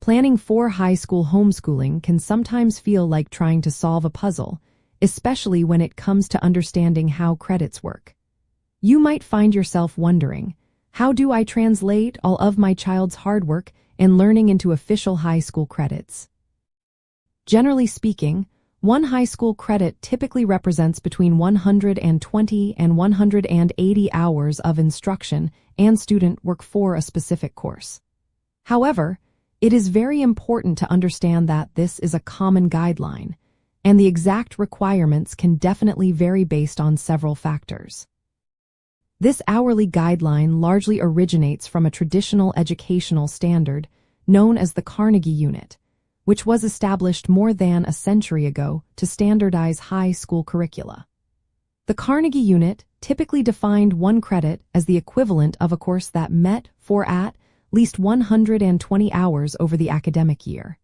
Planning for high school homeschooling can sometimes feel like trying to solve a puzzle, especially when it comes to understanding how credits work. You might find yourself wondering, how do I translate all of my child's hard work and learning into official high school credits? Generally speaking, one high school credit typically represents between 120 and 180 hours of instruction and student work for a specific course. However, it is very important to understand that this is a common guideline, and the exact requirements can definitely vary based on several factors. This hourly guideline largely originates from a traditional educational standard known as the Carnegie Unit, which was established more than a century ago to standardize high school curricula. The Carnegie Unit typically defined one credit as the equivalent of a course that met for at least 120 hours over the academic year.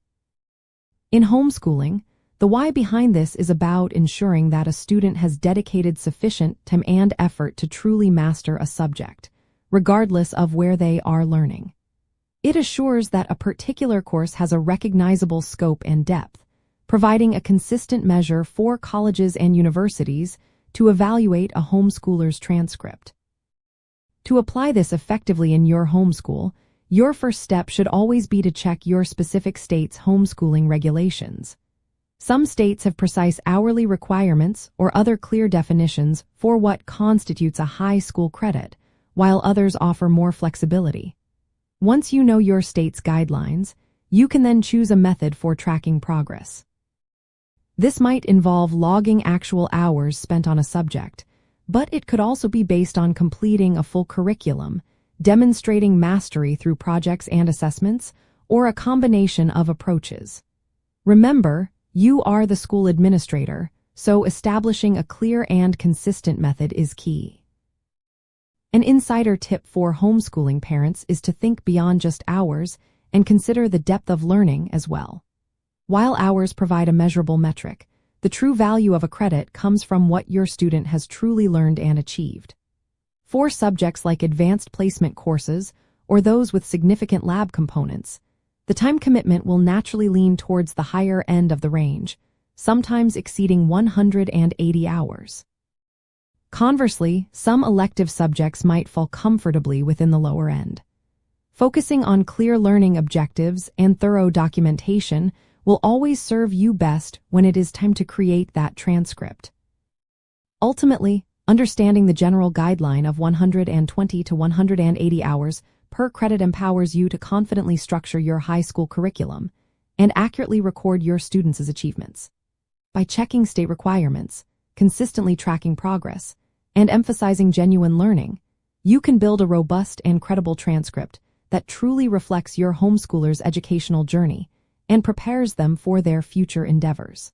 In homeschooling, the why behind this is about ensuring that a student has dedicated sufficient time and effort to truly master a subject, regardless of where they are learning. It assures that a particular course has a recognizable scope and depth, providing a consistent measure for colleges and universities to evaluate a homeschooler's transcript. To apply this effectively in your homeschool, your first step should always be to check your specific state's homeschooling regulations. Some states have precise hourly requirements or other clear definitions for what constitutes a high school credit, while others offer more flexibility. Once you know your state's guidelines, you can then choose a method for tracking progress. This might involve logging actual hours spent on a subject, but it could also be based on completing a full curriculum, demonstrating mastery through projects and assessments, or a combination of approaches. Remember, you are the school administrator, so establishing a clear and consistent method is key. An insider tip for homeschooling parents is to think beyond just hours and consider the depth of learning as well. While hours provide a measurable metric, the true value of a credit comes from what your student has truly learned and achieved. For subjects like advanced placement courses or those with significant lab components, the time commitment will naturally lean towards the higher end of the range, sometimes exceeding 180 hours. Conversely, some elective subjects might fall comfortably within the lower end. Focusing on clear learning objectives and thorough documentation will always serve you best when it is time to create that transcript. Ultimately, understanding the general guideline of 120 to 180 hours per credit empowers you to confidently structure your high school curriculum and accurately record your students' achievements. By checking state requirements, consistently tracking progress, and emphasizing genuine learning, you can build a robust and credible transcript that truly reflects your homeschooler's educational journey and prepares them for their future endeavors.